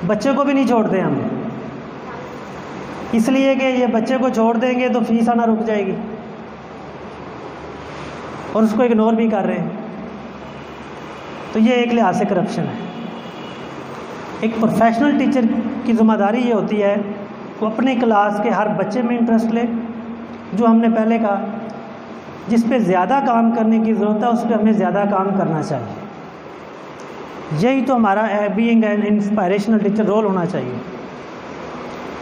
बच्चे को भी नहीं छोड़ते हम, इसलिए कि ये बच्चे को छोड़ देंगे तो फीस आना रुक जाएगी, और उसको इग्नोर भी कर रहे हैं। तो ये एक लिहाज से करप्शन है। एक प्रोफेशनल टीचर की ज़िम्मेदारी ये होती है वो अपने क्लास के हर बच्चे में इंटरेस्ट ले, जो हमने पहले कहा, जिस पे ज़्यादा काम करने की ज़रूरत है उस पर हमें ज़्यादा काम करना चाहिए। यही तो हमारा being an inspirational teacher role होना चाहिए।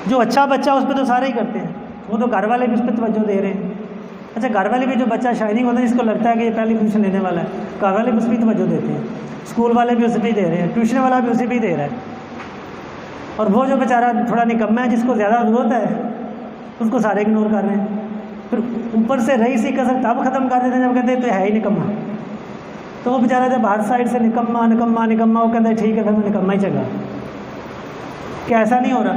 जो अच्छा बच्चा उस पर तो सारे ही करते हैं, वो तो घर वाले भी उस पर तवज्जो दे रहे हैं। अच्छा, घर वाले भी जो बच्चा शाइनिंग होता है जिसको लगता है कि ये पहली पोजीशन लेने वाला है, घर वाले भी उस पर तवज्जो देते हैं, स्कूल वाले भी उस पर ही दे रहे हैं, ट्यूशन वाला भी उसी पर ही दे रहा है। और वो जो बेचारा थोड़ा निकम्मा है जिसको ज़्यादा ज़रूरत है उसको सारे इग्नोर कर रहे हैं। फिर ऊपर से रही सी कसर तब ख़त्म कर देते हैं जब कहते हैं तो है ही निकम्मा। तो वो बेचारा जब हर साइड से निकम्मा निकम्मा निकम्मा, वो कहता है ठीक है फिर मैं निकम्मा ही चंगा। क्या ऐसा नहीं हो रहा?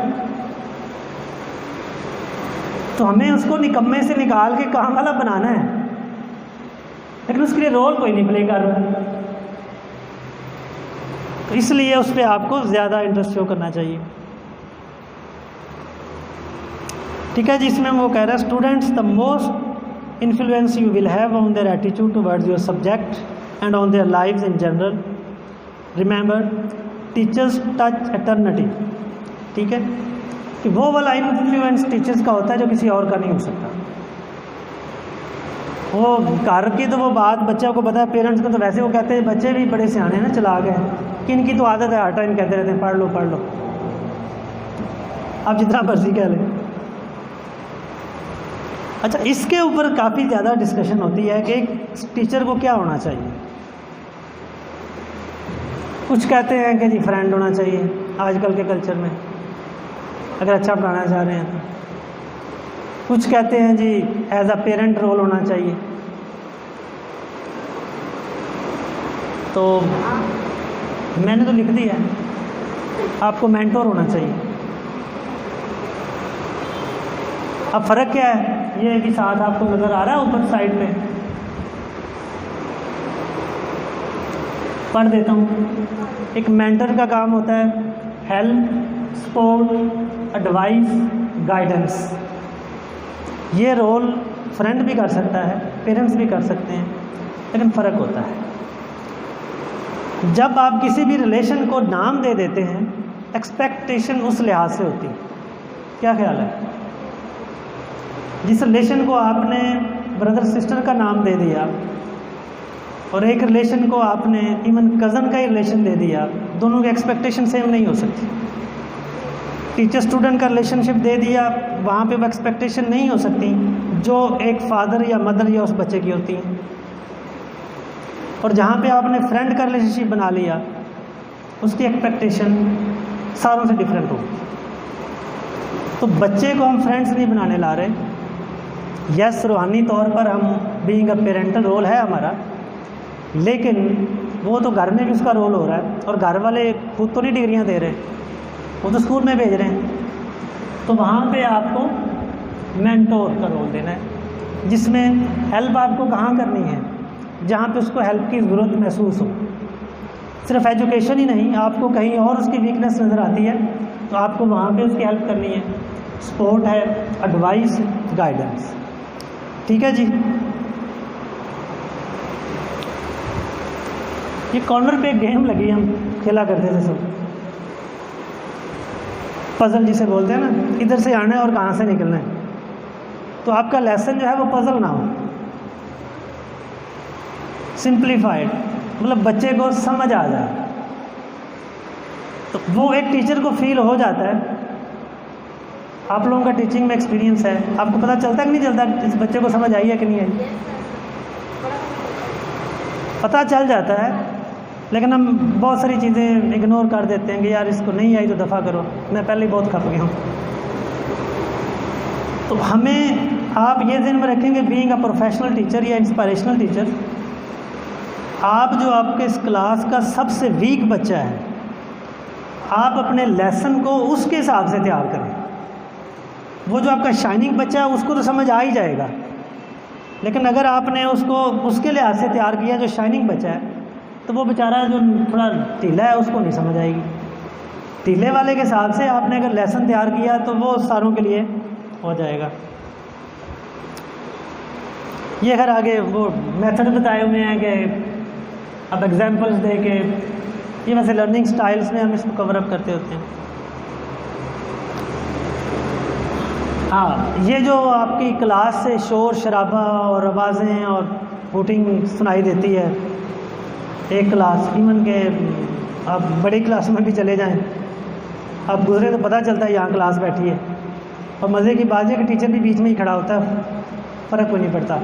तो हमें उसको निकम्मे से निकाल के काम वाला बनाना है, लेकिन उसके लिए रोल कोई नहीं प्ले कर रहा। तो इसलिए उस पर आपको ज़्यादा इंटरेस्ट शो करना चाहिए। ठीक है, जिसमें वो कह रहा है students the most influence you will have on their attitude towards your subject and on their lives in general. Remember teachers touch eternity. ठीक है, कि वो वाला इन्फ्लुएंस टीचर्स का होता है जो किसी और का नहीं हो सकता। वो घर की तो वो बात बच्चों को पता है, पेरेंट्स को तो वैसे वो कहते हैं बच्चे भी बड़े सियाने हैं ना, चला गए कि इनकी तो आदत है हर टाइम कहते रहते हैं पढ़ लो पढ़ लो, आप जितना मर्जी कह लें। अच्छा, इसके ऊपर काफ़ी ज़्यादा डिस्कशन होती है कि एक टीचर को क्या होना चाहिए। कुछ कहते हैं कि जी फ्रेंड होना चाहिए आजकल के कल्चर में अगर अच्छा पढ़ाना चाह रहे हैं तो। कुछ कहते हैं जी एज अ पेरेंट रोल होना चाहिए। तो मैंने तो लिख दिया है, आपको मेंटोर होना चाहिए। अब फ़र्क क्या है ये भी साथ आपको नज़र आ रहा है ऊपर साइड में, पढ़ देता हूँ। एक मेंटर का काम होता है हेल्प, सपोर्ट, एडवाइस, गाइडेंस। ये रोल फ्रेंड भी कर सकता है, पेरेंट्स भी कर सकते हैं, लेकिन फ़र्क होता है जब आप किसी भी रिलेशन को नाम दे देते हैं, एक्सपेक्टेशन उस लिहाज से होती है। क्या ख्याल है? जिस रिलेशन को आपने ब्रदर सिस्टर का नाम दे दिया और एक रिलेशन को आपने इवन कज़न का ही रिलेशन दे दिया, दोनों की एक्सपेक्टेशन सेम नहीं हो सकती। टीचर स्टूडेंट का रिलेशनशिप दे दिया, वहाँ पे वो एक्सपेक्टेशन नहीं हो सकती जो एक फादर या मदर या उस बच्चे की होती हैं। और जहाँ पे आपने फ्रेंड का रिलेशनशिप बना लिया, उसकी एक्सपेक्टेशन सारों से डिफरेंट होगी। तो बच्चे को हम फ्रेंड्स नहीं बनाने ला रहे। यस, रूहानी तौर पर हम बीइंग अ पेरेंटल रोल है हमारा, लेकिन वो तो घर में भी उसका रोल हो रहा है, और घर वाले खुद तो नहीं डिग्रियाँ दे रहे, वो तो स्कूल में भेज रहे हैं। तो वहाँ पे आपको मेंटोर का रोल देना है, जिसमें हेल्प आपको कहाँ करनी है, जहाँ पे उसको हेल्प की ज़रूरत महसूस हो। सिर्फ एजुकेशन ही नहीं, आपको कहीं और उसकी वीकनेस नज़र आती है तो आपको वहाँ पे उसकी हेल्प करनी है। सपोर्ट है, एडवाइस, गाइडेंस। ठीक है जी। ये कॉर्नर पे एक गेम लगी, हम खेला करते थे सब, पजल जिसे बोलते हैं ना, इधर से आना है और कहाँ से निकलना है। तो आपका लेसन जो है वो पजल ना हो, सिंप्लीफाइड, मतलब बच्चे को समझ आ जाए। तो वो एक टीचर को फील हो जाता है। आप लोगों का टीचिंग में एक्सपीरियंस है, आपको पता चलता है कि नहीं चलता इस बच्चे को समझ आई है कि नहीं आई? पता चल जाता है, लेकिन हम बहुत सारी चीज़ें इग्नोर कर देते हैं कि यार इसको नहीं आई तो दफ़ा करो, मैं पहले ही बहुत खप गया हूँ। तो हमें आप ये ध्यान में रखेंगे, बीइंग अ प्रोफेशनल टीचर या इंस्पायरेशनल टीचर, आप जो आपके इस क्लास का सबसे वीक बच्चा है, आप अपने लेसन को उसके हिसाब से तैयार करें। वो जो आपका शाइनिंग बच्चा है उसको तो समझ आ ही जाएगा, लेकिन अगर आपने उसको उसके लिहाज से तैयार किया जो शाइनिंग बच्चा है, तो वो बेचारा जो थोड़ा ढीला है उसको नहीं समझ आएगी। तीले वाले के हिसाब से आपने अगर लेसन तैयार किया तो वो सारों के लिए हो जाएगा। ये अगर आगे वो मेथड बताए हुए हैं कि अब एग्जांपल्स दे के, ये वैसे लर्निंग स्टाइल्स में हम इसको कवर अप करते होते हैं। हाँ, ये जो आपकी क्लास से शोर शराबा और आवाज़ें और हूटिंग सुनाई देती है एक क्लास, इवन के आप बड़ी क्लास में भी चले जाएं, आप गुजरे तो पता चलता है यहाँ क्लास बैठी है। और मज़े की बात है कि टीचर भी बीच में ही खड़ा होता है, फ़र्क कोई नहीं पड़ता।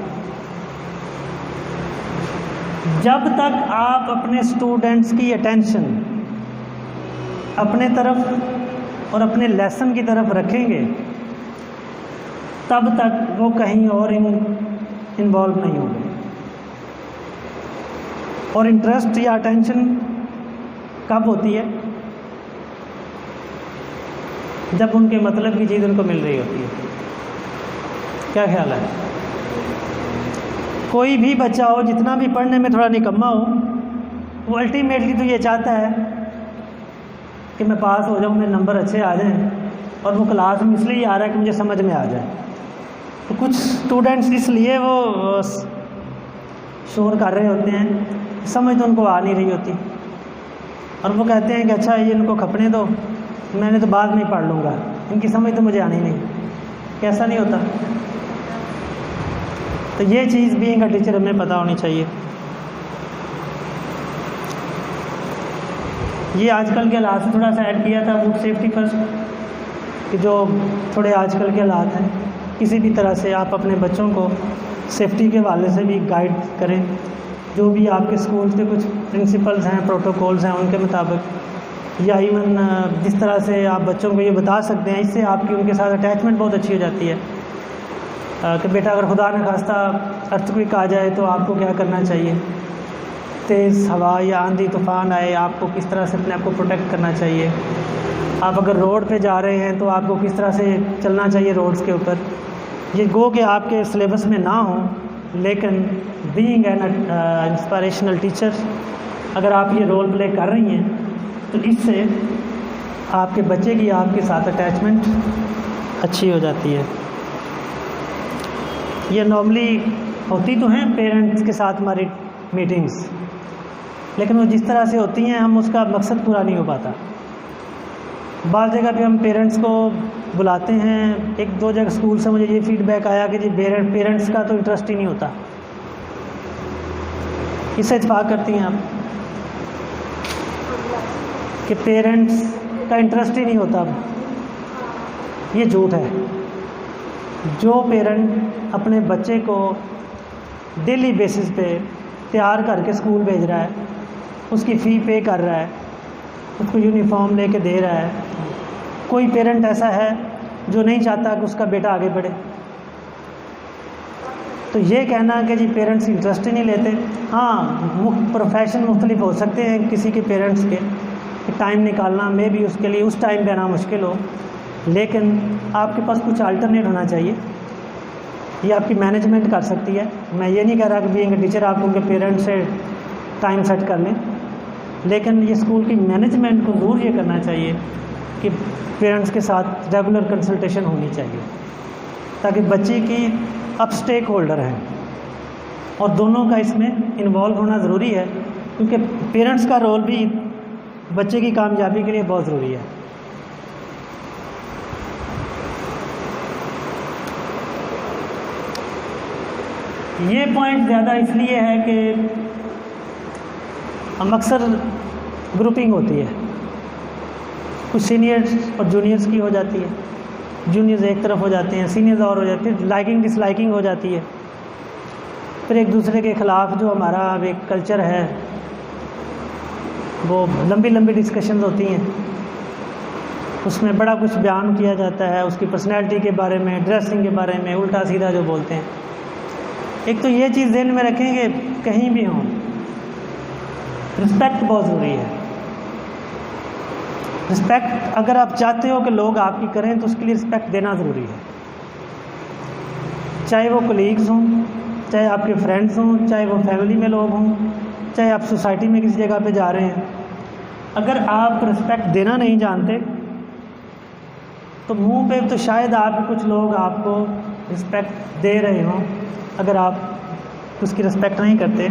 जब तक आप अपने स्टूडेंट्स की अटेंशन अपने तरफ और अपने लेसन की तरफ रखेंगे तब तक वो कहीं और इन्वॉल्व नहीं होंगे। और इंटरेस्ट या अटेंशन कब होती है? जब उनके मतलब की चीज़ उनको मिल रही होती है। क्या ख्याल है? कोई भी बच्चा हो, जितना भी पढ़ने में थोड़ा निकम्मा हो, वो अल्टीमेटली तो ये चाहता है कि मैं पास हो जाऊँ, मेरे नंबर अच्छे आ जाएं, और वो क्लास में इसलिए आ रहा है कि मुझे समझ में आ जाए। तो कुछ स्टूडेंट्स इसलिए वो शोर कर रहे होते हैं, समझ तो उनको आ नहीं रही होती, और वो कहते हैं कि अच्छा ये इनको खपने दो, मैंने तो बाद में ही पढ़ लूँगा, इनकी समझ तो मुझे आनी नहीं। कैसा नहीं होता? तो ये चीज़ बीइंग अ टीचर हमें पता होनी चाहिए। ये आजकल के हालात से थोड़ा सा ऐड किया था, फूड सेफ्टी फर्स्ट, कि जो थोड़े आजकल के हालात हैं, किसी भी तरह से आप अपने बच्चों को सेफ्टी के हवाले से भी गाइड करें। जो भी आपके स्कूल के कुछ प्रिंसिपल्स हैं, प्रोटोकॉल्स हैं, उनके मुताबिक, या इवन जिस तरह से आप बच्चों को ये बता सकते हैं, इससे आपकी उनके साथ अटैचमेंट बहुत अच्छी हो जाती है कि बेटा अगर खुदा न खास्ता अर्थक्वेक आ जाए तो आपको क्या करना चाहिए, तेज़ हवा या आंधी तूफ़ान आए आपको किस तरह से अपने आप को प्रोटेक्ट करना चाहिए, आप अगर रोड पे जा रहे हैं तो आपको किस तरह से चलना चाहिए रोड्स के ऊपर। ये गो कि आपके सिलेबस में ना हो, लेकिन बीइंग एन इंस्पिरेशनल टीचर अगर आप ये रोल प्ले कर रही हैं तो इससे आपके बच्चे की आपके साथ अटैचमेंट अच्छी हो जाती है। ये नॉर्मली होती तो हैं पेरेंट्स के साथ हमारी मीटिंग्स, लेकिन वो जिस तरह से होती हैं हम उसका मकसद पूरा नहीं हो पाता। बाज़ जगह पे हम पेरेंट्स को बुलाते हैं, एक दो जगह स्कूल से मुझे ये फीडबैक आया कि जी पेरेंट्स का तो इंटरेस्ट ही नहीं होता। इससे इत्तेफाक करती हैं आप कि पेरेंट्स का इंटरेस्ट ही नहीं होता? ये झूठ है। जो पेरेंट अपने बच्चे को डेली बेसिस पे तैयार करके स्कूल भेज रहा है, उसकी फ़ी पे कर रहा है, उसको यूनिफॉर्म लेके दे रहा है, कोई पेरेंट ऐसा है जो नहीं चाहता कि उसका बेटा आगे बढ़े? तो ये कहना कि जी पेरेंट्स इंटरेस्ट ही नहीं लेते, हाँ प्रोफेशन मुख्तलिफ हो सकते हैं किसी के पेरेंट्स के, टाइम निकालना मे भी उसके लिए उस टाइम पे आना मुश्किल हो, लेकिन आपके पास कुछ अल्टरनेट होना चाहिए। ये आपकी मैनेजमेंट कर सकती है। मैं ये नहीं कह रहा कि बीइंग अ टीचर आप उनके पेरेंट्स से टाइम सेट कर लें, लेकिन ये स्कूल की मैनेजमेंट को ज़रूर ये करना चाहिए कि पेरेंट्स के साथ रेगुलर कंसल्टेशन होनी चाहिए, ताकि बच्चे की अब स्टेक होल्डर हैं और दोनों का इसमें इन्वॉल्व होना ज़रूरी है, क्योंकि पेरेंट्स का रोल भी बच्चे की कामयाबी के लिए बहुत ज़रूरी है। ये पॉइंट ज़्यादा इसलिए है कि हम अक्सर ग्रुपिंग होती है, कुछ सीनियर्स और जूनियर्स की हो जाती है, जूनियर्स एक तरफ हो जाते हैं, सीनियर्स और हो जाते हैं, फिर लाइकिंग डिसलाइकिंग हो जाती है, फिर एक दूसरे के ख़िलाफ़ जो हमारा एक कल्चर है वो लंबी लंबी डिस्कशन होती हैं, उसमें बड़ा कुछ बयान किया जाता है उसकी पर्सनैलिटी के बारे में, ड्रेसिंग के बारे में, उल्टा सीधा जो बोलते हैं। एक तो ये चीज़ ध्यान में रखेंगे, कहीं भी हों रिस्पेक्ट बहुत ज़रूरी है। रिस्पेक्ट अगर आप चाहते हो कि लोग आपकी करें तो उसके लिए रिस्पेक्ट देना ज़रूरी है, चाहे वो कलीग्स हों, चाहे आपके फ्रेंड्स हों, चाहे वो फैमिली में लोग हों, चाहे आप सोसाइटी में किसी जगह पे जा रहे हैं। अगर आप रिस्पेक्ट देना नहीं जानते तो मुंह पे तो शायद आप कुछ लोग आपको रिस्पेक्ट दे रहे हों अगर आप उसकी रिस्पेक्ट नहीं करते,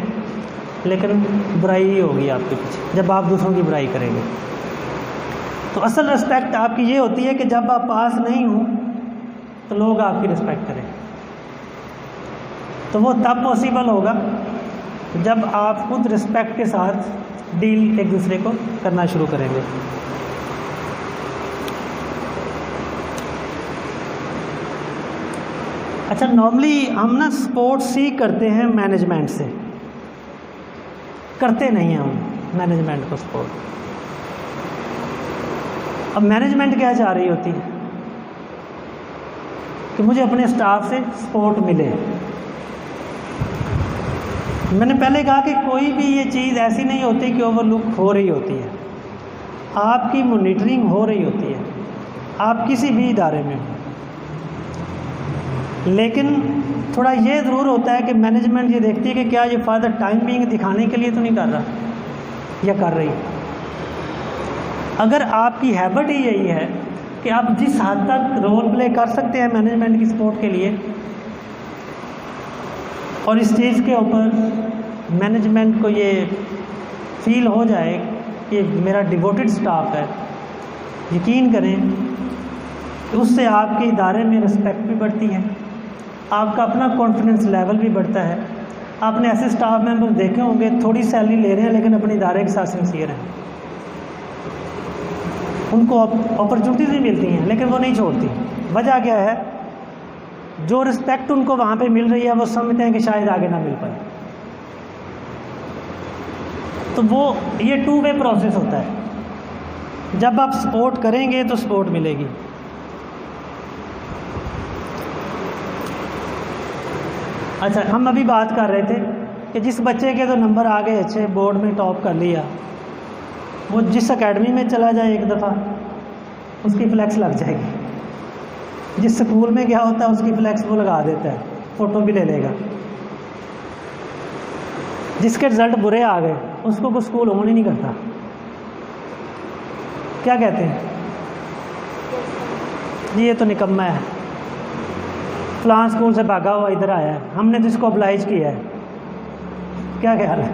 लेकिन बुराई ही होगी आपके पीछे जब आप दूसरों की बुराई करेंगे। तो असल रिस्पेक्ट आपकी ये होती है कि जब आप पास नहीं हो तो लोग आपकी रिस्पेक्ट करें। तो वो तब पॉसिबल होगा जब आप खुद रिस्पेक्ट के साथ डील एक दूसरे को करना शुरू करेंगे। अच्छा, नॉर्मली हम ना सपोर्ट सीख करते हैं मैनेजमेंट से, करते नहीं हैं हम मैनेजमेंट को सपोर्ट। अब मैनेजमेंट क्या चाह रही होती है कि मुझे अपने स्टाफ से सपोर्ट मिले। मैंने पहले कहा कि कोई भी ये चीज़ ऐसी नहीं होती कि ओवरलुक हो रही होती है, आपकी मॉनिटरिंग हो रही होती है, आप किसी भी इदारे में हो। लेकिन थोड़ा ये ज़रूर होता है कि मैनेजमेंट ये देखती है कि क्या ये फॉर द टाइम बीइंग दिखाने के लिए तो नहीं कर रहा या कर रही। अगर आपकी हैबिट ही यही है कि आप जिस हद तक रोल प्ले कर सकते हैं मैनेजमेंट की सपोर्ट के लिए, और इस चीज़ के ऊपर मैनेजमेंट को ये फील हो जाए कि मेरा डिवोटेड स्टाफ है, यकीन करें कि उससे आपके इदारे में रिस्पेक्ट भी बढ़ती है, आपका अपना कॉन्फिडेंस लेवल भी बढ़ता है। आपने ऐसे स्टाफ मेंबर देखे होंगे थोड़ी सैलरी ले रहे हैं लेकिन अपने इदारे के साथ सिंसियर हैं, उनको अपॉर्चुनिटीज़ भी मिलती हैं लेकिन वो नहीं छोड़ती। वजह क्या है? जो रिस्पेक्ट उनको वहाँ पे मिल रही है वो समझते हैं कि शायद आगे ना मिल पाए। तो वो ये टू वे प्रोसेस होता है, जब आप सपोर्ट करेंगे तो सपोर्ट मिलेगी। अच्छा, हम अभी बात कर रहे थे कि जिस बच्चे के तो नंबर आ गए अच्छे, बोर्ड में टॉप कर लिया, वो जिस एकेडमी में चला जाए एक दफ़ा उसकी फ्लैक्स लग जाएगी। जिस स्कूल में गया होता है उसकी फ्लैक्स वो लगा देता है, फ़ोटो भी ले लेगा। जिसके रिज़ल्ट बुरे आ गए उसको कोई स्कूल ऑन ही नहीं करता। क्या कहते हैं जी, ये तो निकम्मा है, फलां स्कूल से भागा हुआ इधर आया है, हमने तो इसको अप्लाइज किया है। क्या ख्याल है?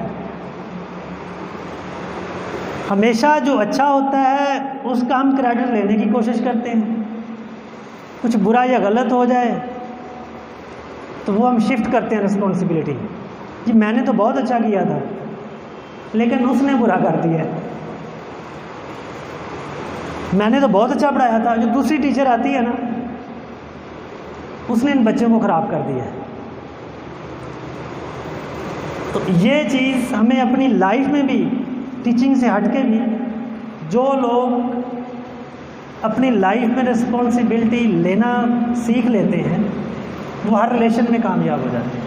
हमेशा जो अच्छा होता है उसका हम क्रेडिट लेने की कोशिश करते हैं, कुछ बुरा या गलत हो जाए तो वो हम शिफ्ट करते हैं रिस्पॉन्सिबिलिटी। जी मैंने तो बहुत अच्छा किया था लेकिन उसने बुरा कर दिया, मैंने तो बहुत अच्छा पढ़ाया था, जो दूसरी टीचर आती है ना उसने इन बच्चों को ख़राब कर दिया है। तो ये चीज़ हमें अपनी लाइफ में भी, टीचिंग से हट के भी, जो लोग अपनी लाइफ में रिस्पॉन्सिबिलिटी लेना सीख लेते हैं वो हर रिलेशन में कामयाब हो जाते हैं।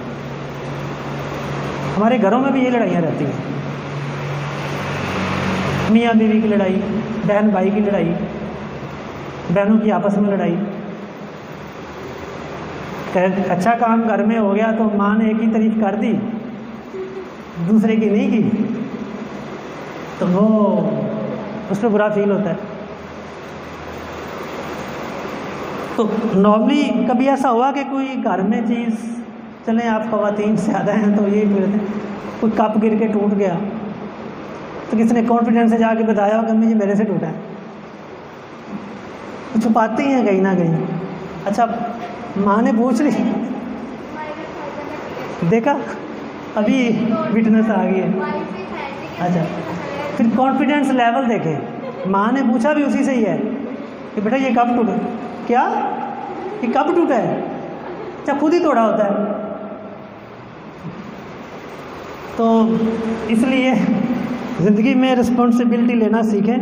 हमारे घरों में भी ये लड़ाइयाँ रहती हैं, मियाँ बीवी की लड़ाई, बहन भाई की लड़ाई, बहनों की आपस में लड़ाई। अच्छा काम घर में हो गया तो माँ ने एक ही तारीफ कर दी, दूसरे की नहीं की, तो वो उस पर बुरा फील होता है। तो नॉर्मली कभी ऐसा हुआ कि कोई घर में चीज़, चलें आप ख़वातीन से ज़्यादा हैं तो ये फिर कोई कप गिर के टूट गया तो किसने कॉन्फिडेंस से जाके बताया होगा अम्मी जी मेरे से टूटा है? तो छुपाती हैं कहीं ना कहीं। अच्छा, माँ ने पूछ ली, देखा अभी विटनेस आ गई है। अच्छा, फिर कॉन्फिडेंस लेवल देखें, माँ ने पूछा भी उसी से ही है कि बेटा ये कब टूटा? क्या ये कब टूटा है? अच्छा, खुद ही तोड़ा होता है। तो इसलिए ज़िंदगी में रिस्पॉन्सिबिलिटी लेना सीखें।